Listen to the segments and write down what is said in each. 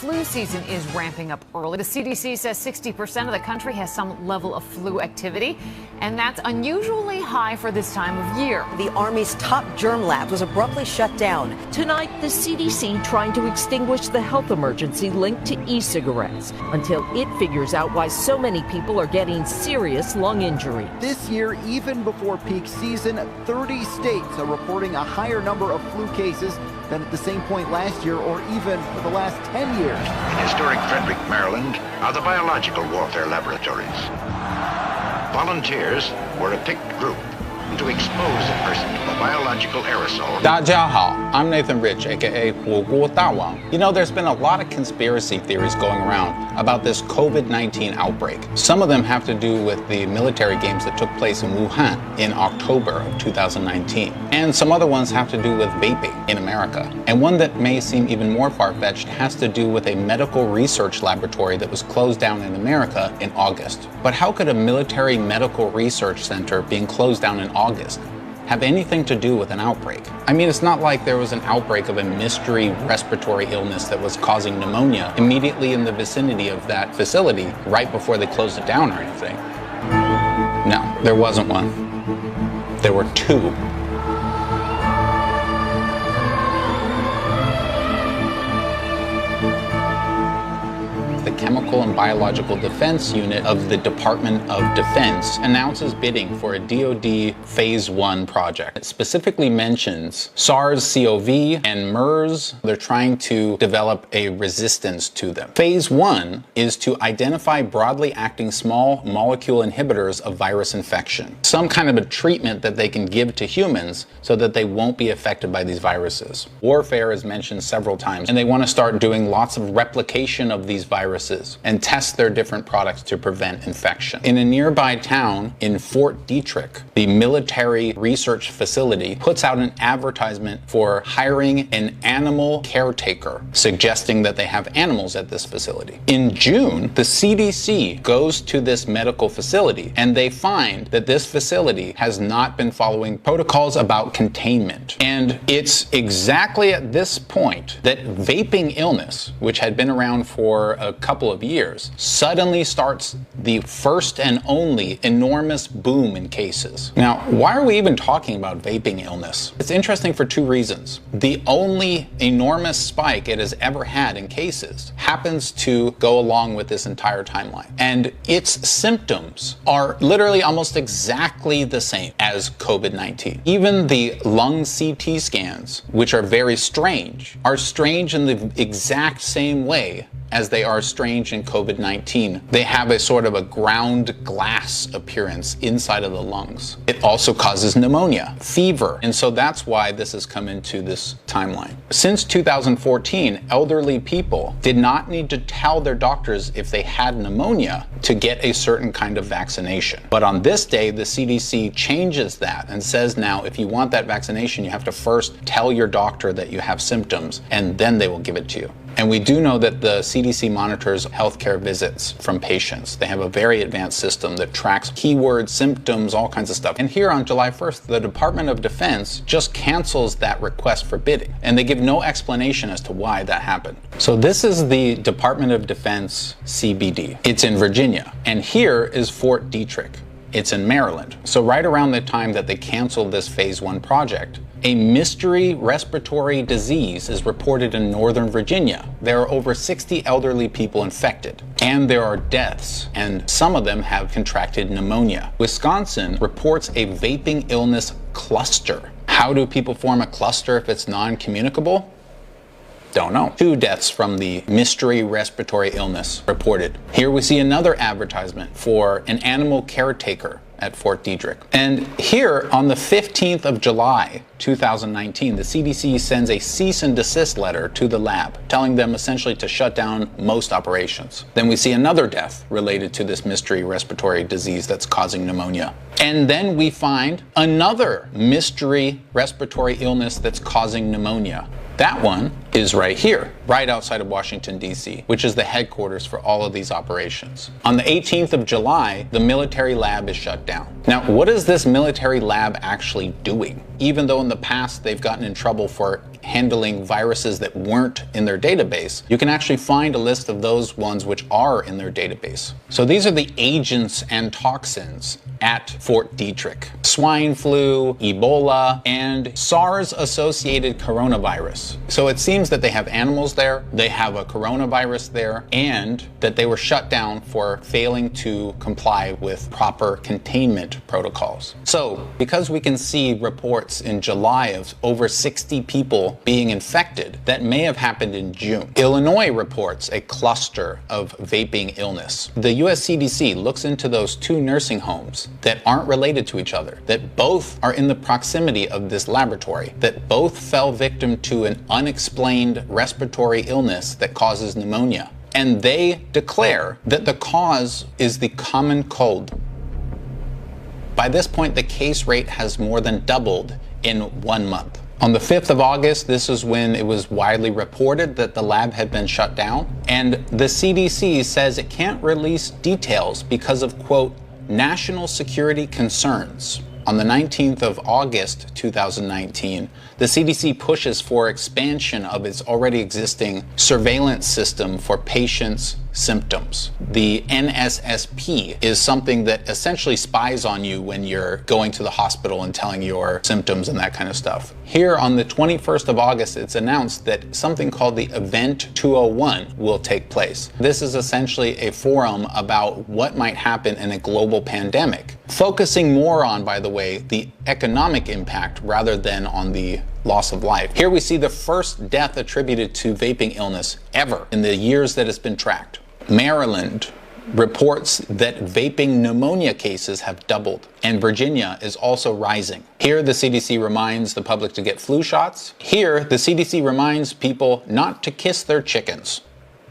flu season is ramping up early. The CDC says 60% of the country has some level of flu activity, and that's unusually high for this time of year. The Army's top germ lab was abruptly shut down. Tonight, the CDC trying to extinguish the health emergency linked to e-cigarettes until it figures out why so many people are getting serious lung injury. This year, even before peak season, 30 states are reporting a higher number of flu cases than at the same point last year or even for the last 10 years. In historic Frederick, Maryland, are the biological warfare laboratories. Volunteers were a picked group to expose a person to a biological aerosol. 大家好, I'm Nathan Rich, aka 火锅大王. You know, there's been a lot of conspiracy theories going around about this COVID-19 outbreak. Some of them have to do with the military games that took place in Wuhan in October of 2019. And some other ones have to do with vaping in America. And one that may seem even more far-fetched has to do with a medical research laboratory that was closed down in America in August. But how could a military medical research center being closed down in August have anything to do with an outbreak? I mean, it's not like there was an outbreak of a mystery respiratory illness that was causing pneumonia immediately in the vicinity of that facility right before they closed it down or anything. No, there wasn't one. There were two. The Chemical and Biological Defense Unit of the Department of Defense announces bidding for a DoD Phase 1 project. It specifically mentions SARS-CoV and MERS. They're trying to develop a resistance to them. Phase 1 is to identify broadly acting small molecule inhibitors of virus infection. Some kind of a treatment that they can give to humans so that they won't be affected by these viruses. Warfare is mentioned several times, and they want to start doing lots of replication of these viruses and test their different products to prevent infection. In a nearby town in Fort Detrick, the military research facility puts out an advertisement for hiring an animal caretaker, suggesting that they have animals at this facility. In June, the CDC goes to this medical facility and they find that this facility has not been following protocols about containment. And it's exactly at this point that vaping illness, which had been around for a couple of years, suddenly starts the first and only enormous boom in cases. Now, why are we even talking about vaping illness? It's interesting for two reasons. The only enormous spike it has ever had in cases happens to go along with this entire timeline. And its symptoms are literally almost exactly the same as COVID-19. Even the lung CT scans, which are very strange, are strange in the exact same way as they are strange in COVID-19. They have a sort of a ground glass appearance inside of the lungs. It also causes pneumonia, fever, and so that's why this has come into this timeline. Since 2014, elderly people did not need to tell their doctors if they had pneumonia to get a certain kind of vaccination. But on this day, the CDC changes that and says now if you want that vaccination, you have to first tell your doctor that you have symptoms, and then they will give it to you. And we do know that the CDC monitors healthcare visits from patients. They have a very advanced system that tracks keywords, symptoms, all kinds of stuff. And here on July 1st, the Department of Defense just cancels that request for bidding. And they give no explanation as to why that happened. So this is the Department of Defense CBD. It's in Virginia. And here is Fort Detrick. It's in Maryland. So right around the time that they canceled this Phase 1 project, a mystery respiratory disease is reported in Northern Virginia. There are over 60 elderly people infected, and there are deaths, and some of them have contracted pneumonia. Wisconsin reports a vaping illness cluster. How do people form a cluster if it's non-communicable? Don't know. 2 deaths from the mystery respiratory illness reported. Here we see another advertisement for an animal caretaker at Fort Detrick. And here on the 15th of July, 2019, the CDC sends a cease and desist letter to the lab, telling them essentially to shut down most operations. Then we see another death related to this mystery respiratory disease that's causing pneumonia. And then we find another mystery respiratory illness that's causing pneumonia. That one is right here, right outside of Washington, D.C., which is the headquarters for all of these operations. On the 18th of July, the military lab is shut down. Now, what is this military lab actually doing? Even though in the past they've gotten in trouble for handling viruses that weren't in their database, you can actually find a list of those ones which are in their database. So these are the agents and toxins at Fort Detrick: swine flu, Ebola, and SARS-associated coronavirus. So it seems that they have animals there, they have a coronavirus there, and that they were shut down for failing to comply with proper containment protocols. So because we can see reports in July of over 60 people being infected, that may have happened in June. Illinois reports a cluster of vaping illness. The US CDC looks into those 2 nursing homes that aren't related to each other, that both are in the proximity of this laboratory, that both fell victim to an unexplained respiratory illness that causes pneumonia. And they declare that the cause is the common cold. By this point, the case rate has more than doubled in 1 month. On the 5th of August, this is when it was widely reported that the lab had been shut down, and the CDC says it can't release details because of, quote, national security concerns. On the 19th of August 2019, the CDC pushes for expansion of its already existing surveillance system for patients' symptoms. The NSSP is something that essentially spies on you when you're going to the hospital and telling your symptoms and that kind of stuff. Here on the 21st of August, it's announced that something called the Event 201 will take place. This is essentially a forum about what might happen in a global pandemic, focusing more on, by the way, the economic impact rather than on the loss of life. Here we see the first death attributed to vaping illness ever in the years that it's been tracked. Maryland reports that vaping pneumonia cases have doubled, and Virginia is also rising. Here, the CDC reminds the public to get flu shots. Here, the CDC reminds people not to kiss their chickens.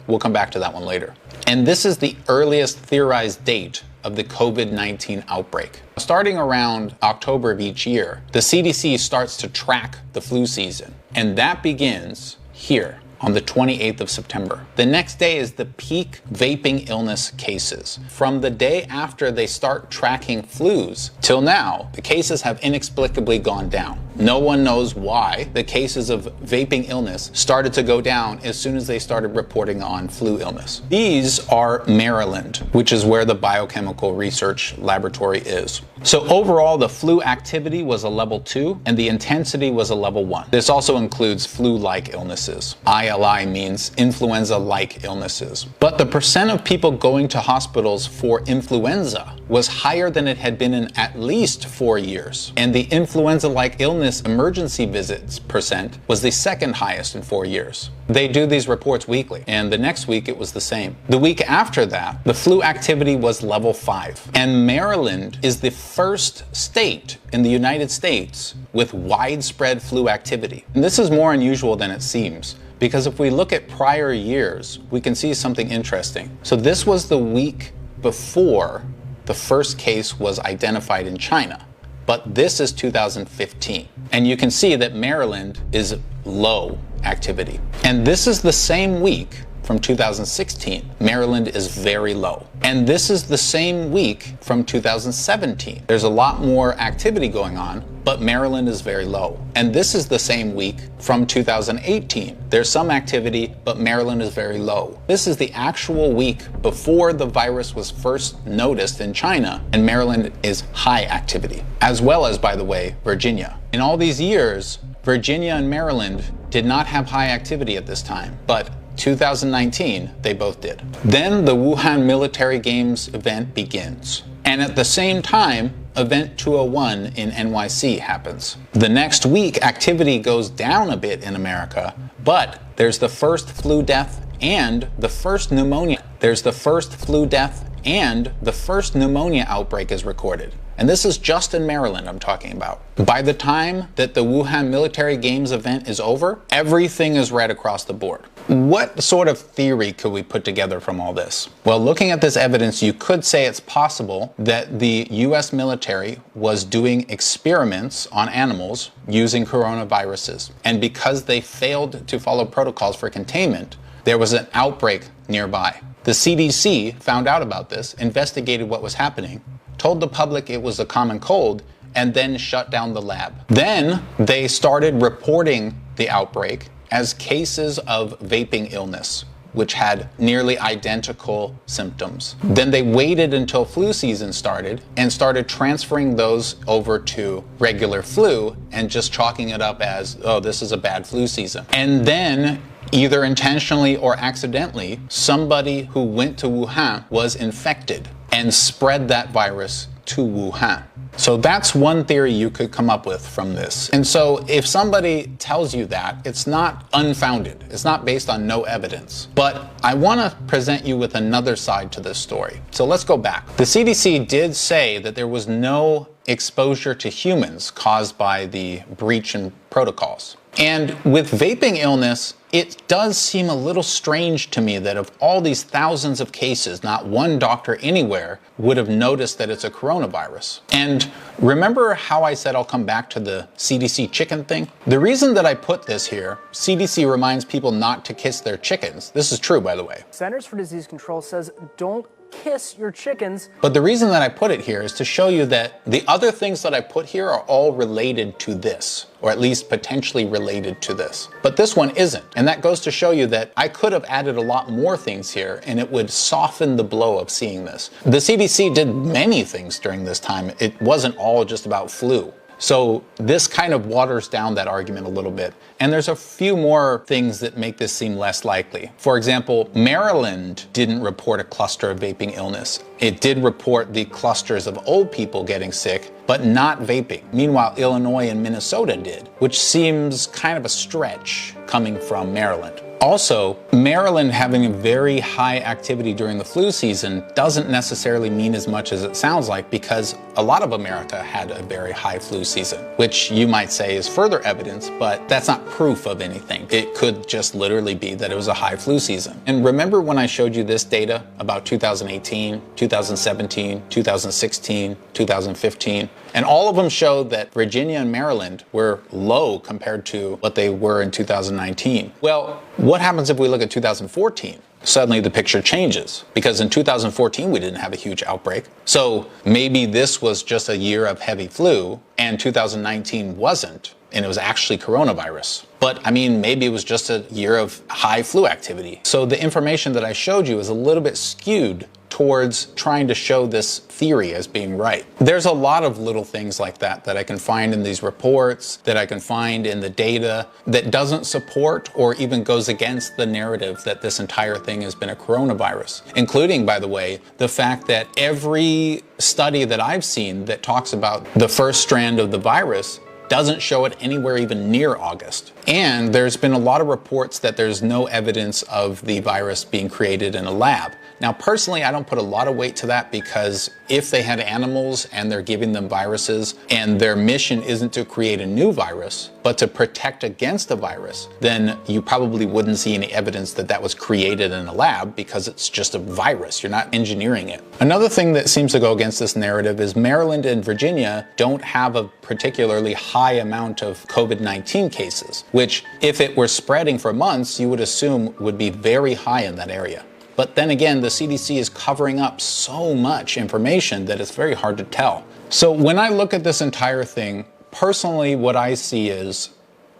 We'll come back to that one later. And this is the earliest theorized date of the COVID-19 outbreak. Starting around October of each year, the CDC starts to track the flu season, and that begins here on the 28th of September. The next day is the peak vaping illness cases. From the day after they start tracking flus till now, the cases have inexplicably gone down. No one knows why the cases of vaping illness started to go down as soon as they started reporting on flu illness. These are Maryland, which is where the biochemical research laboratory is. So overall, the flu activity was a level 2 and the intensity was a level 1. This also includes flu-like illnesses. ILI means influenza-like illnesses. But the percent of people going to hospitals for influenza was higher than it had been in at least 4 years. And the influenza-like illness emergency visits percent was the second highest in 4 years. They do these reports weekly, and the next week it was the same. The week after that, the flu activity was level 5. And Maryland is the first state in the United States with widespread flu activity. And this is more unusual than it seems, because if we look at prior years, we can see something interesting. So this was the week before the first case was identified in China. But this is 2015. And you can see that Maryland is low activity. And this is the same week from 2016. Maryland is very low. And this is the same week from 2017. There's a lot more activity going on, but Maryland is very low. And this is the same week from 2018. There's some activity, but Maryland is very low. This is the actual week before the virus was first noticed in China, and Maryland is high activity, as well as, by the way, Virginia. In all these years, Virginia and Maryland did not have high activity at this time, but 2019, they both did. Then the Wuhan Military Games event begins. And at the same time, Event 201 in NYC happens. The next week, activity goes down a bit in America, but there's the first flu death and the first pneumonia. There's the first flu death and the first pneumonia outbreak is recorded. And this is just in Maryland I'm talking about. By the time that the Wuhan Military Games event is over, everything is red across the board. What sort of theory could we put together from all this? Well, looking at this evidence, you could say it's possible that the US military was doing experiments on animals using coronaviruses. And because they failed to follow protocols for containment, there was an outbreak nearby. The CDC found out about this, investigated what was happening, told the public it was a common cold, and then shut down the lab. Then they started reporting the outbreak as cases of vaping illness, which had nearly identical symptoms. Then they waited until flu season started and started transferring those over to regular flu and just chalking it up as, oh, this is a bad flu season. And then, either intentionally or accidentally, somebody who went to Wuhan was infected and spread that virus to Wuhan. So that's one theory you could come up with from this. And so if somebody tells you that, it's not unfounded. It's not based on no evidence. But I want to present you with another side to this story. So let's go back. The CDC did say that there was no exposure to humans caused by the breach in protocols. And with vaping illness, it does seem a little strange to me that of all these thousands of cases, not one doctor anywhere would have noticed that it's a coronavirus. And remember how I said I'll come back to the CDC chicken thing? The reason that I put this here, CDC reminds people not to kiss their chickens. This is true, by the way. Centers for Disease Control says don't kiss your chickens. But the reason that I put it here is to show you that the other things that I put here are all related to this, or at least potentially related to this. But this one isn't. And that goes to show you that I could have added a lot more things here and it would soften the blow of seeing this. The CDC did many things during this time. It wasn't all just about flu. So this kind of waters down that argument a little bit. And there's a few more things that make this seem less likely. For example, Maryland didn't report a cluster of vaping illness. It did report the clusters of old people getting sick, but not vaping. Meanwhile, Illinois and Minnesota did, which seems kind of a stretch coming from Maryland. Also, Maryland having a very high activity during the flu season doesn't necessarily mean as much as it sounds like, because a lot of America had a very high flu season, which you might say is further evidence, but that's not proof of anything. It could just literally be that it was a high flu season. And remember when I showed you this data about 2018, 2017, 2016, 2015? And all of them showed that Virginia and Maryland were low compared to what they were in 2019. Well, what happens if we look at 2014? Suddenly the picture changes, because in 2014 we didn't have a huge outbreak. So maybe this was just a year of heavy flu and 2019 wasn't, and it was actually coronavirus. But I mean, maybe it was just a year of high flu activity. So the information that I showed you is a little bit skewed towards trying to show this theory as being right. There's a lot of little things like that I can find in these reports, that I can find in the data, that doesn't support or even goes against the narrative that this entire thing has been a coronavirus. Including, by the way, the fact that every study that I've seen that talks about the first strand of the virus doesn't show it anywhere even near August. And there's been a lot of reports that there's no evidence of the virus being created in a lab. Now, personally, I don't put a lot of weight to that, because if they had animals and they're giving them viruses and their mission isn't to create a new virus, but to protect against a virus, then you probably wouldn't see any evidence that that was created in a lab, because it's just a virus. You're not engineering it. Another thing that seems to go against this narrative is Maryland and Virginia don't have a particularly high amount of COVID-19 cases, which if it were spreading for months, you would assume would be very high in that area. But then again, the CDC is covering up so much information that it's very hard to tell. So when I look at this entire thing, personally, what I see is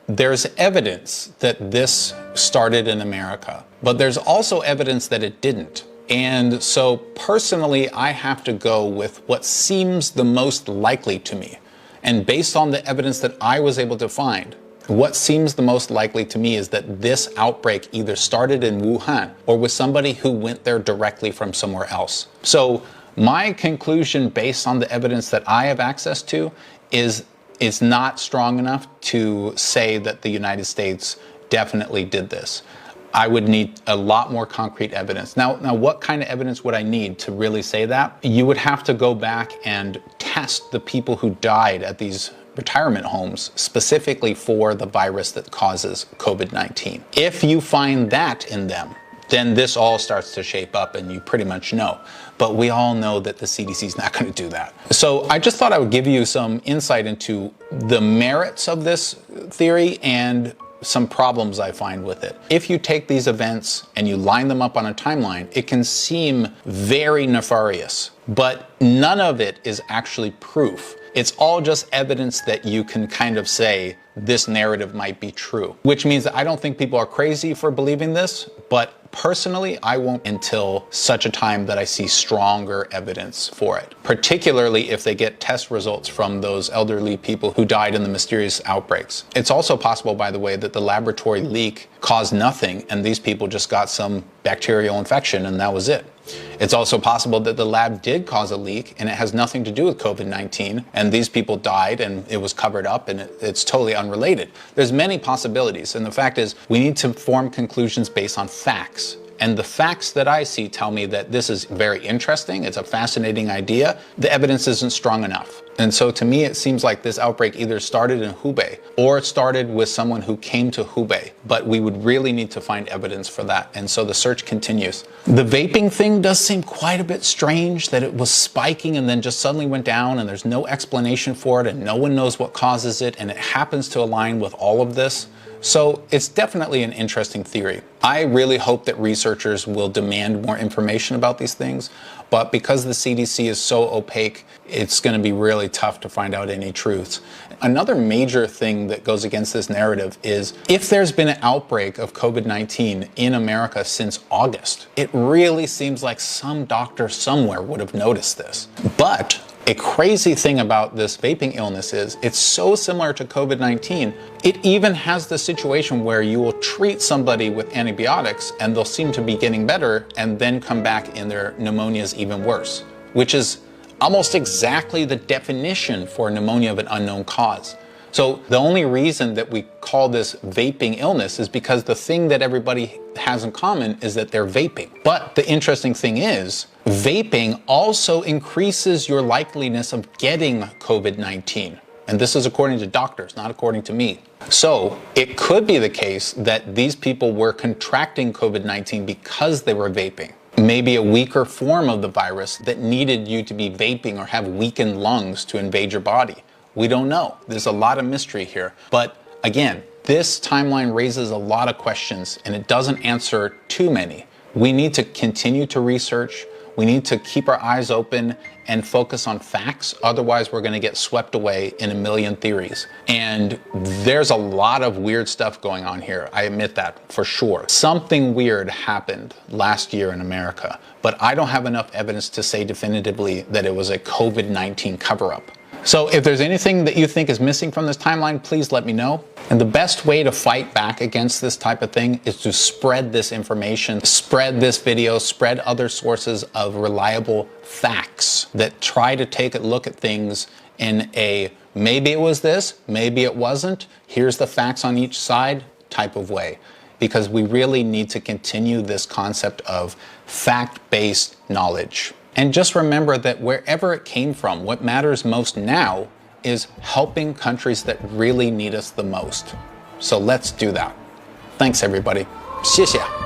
there's evidence that this started in America, but there's also evidence that it didn't. And so personally, I have to go with what seems the most likely to me. And based on the evidence that I was able to find, what seems the most likely to me is that this outbreak either started in Wuhan or with somebody who went there directly from somewhere else. So my conclusion, based on the evidence that I have access to, is it's not strong enough to say that the United States definitely did this. I would need a lot more concrete evidence. Now, what kind of evidence would I need to really say that? You would have to go back and test the people who died at these retirement homes specifically for the virus that causes COVID-19. If you find that in them, then this all starts to shape up and you pretty much know. But we all know that the CDC is not going to do that. So I just thought I would give you some insight into the merits of this theory and some problems I find with it. If you take these events and you line them up on a timeline, it can seem very nefarious, but none of it is actually proof It's all just evidence that you can kind of say this narrative might be true, which means that I don't think people are crazy for believing this, but personally, I won't until such a time that I see stronger evidence for it, particularly if they get test results from those elderly people who died in the mysterious outbreaks. It's also possible, by the way, that the laboratory leak caused nothing and these people just got some bacterial infection and that was it. It's also possible that the lab did cause a leak and it has nothing to do with COVID-19 and these people died and it was covered up and it's totally unrelated. There's many possibilities, and the fact is we need to form conclusions based on facts. And the facts that I see tell me that this is very interesting, it's a fascinating idea, the evidence isn't strong enough. And so to me, it seems like this outbreak either started in Hubei or it started with someone who came to Hubei, but we would really need to find evidence for that. And so the search continues. The vaping thing does seem quite a bit strange, that it was spiking and then just suddenly went down and there's no explanation for it and no one knows what causes it, and it happens to align with all of this. So it's definitely an interesting theory. I really hope that researchers will demand more information about these things, but because the CDC is so opaque, it's going to be really tough to find out any truths. Another major thing that goes against this narrative is if there's been an outbreak of COVID-19 in America since August, it really seems like some doctor somewhere would have noticed this. But a crazy thing about this vaping illness is it's so similar to COVID-19. It even has the situation where you will treat somebody with antibiotics and they'll seem to be getting better and then come back and their pneumonia is even worse, which is almost exactly the definition for pneumonia of an unknown cause. So the only reason that we call this vaping illness is because the thing that everybody has in common is that they're vaping. But the interesting thing is, vaping also increases your likeliness of getting COVID-19. And this is according to doctors, not according to me. So it could be the case that these people were contracting COVID-19 because they were vaping. Maybe a weaker form of the virus that needed you to be vaping or have weakened lungs to invade your body. We don't know. There's a lot of mystery here. But again, this timeline raises a lot of questions and it doesn't answer too many. We need to continue to research. We need to keep our eyes open and focus on facts. Otherwise, we're going to get swept away in a million theories. And there's a lot of weird stuff going on here. I admit that for sure. Something weird happened last year in America, but I don't have enough evidence to say definitively that it was a COVID-19 cover-up. So if there's anything that you think is missing from this timeline, please let me know. And the best way to fight back against this type of thing is to spread this information, spread this video, spread other sources of reliable facts that try to take a look at things in a maybe it was this, maybe it wasn't, here's the facts on each side type of way. Because we really need to continue this concept of fact-based knowledge. And just remember that wherever it came from, what matters most now is helping countries that really need us the most. So let's do that. Thanks, everybody. 谢谢。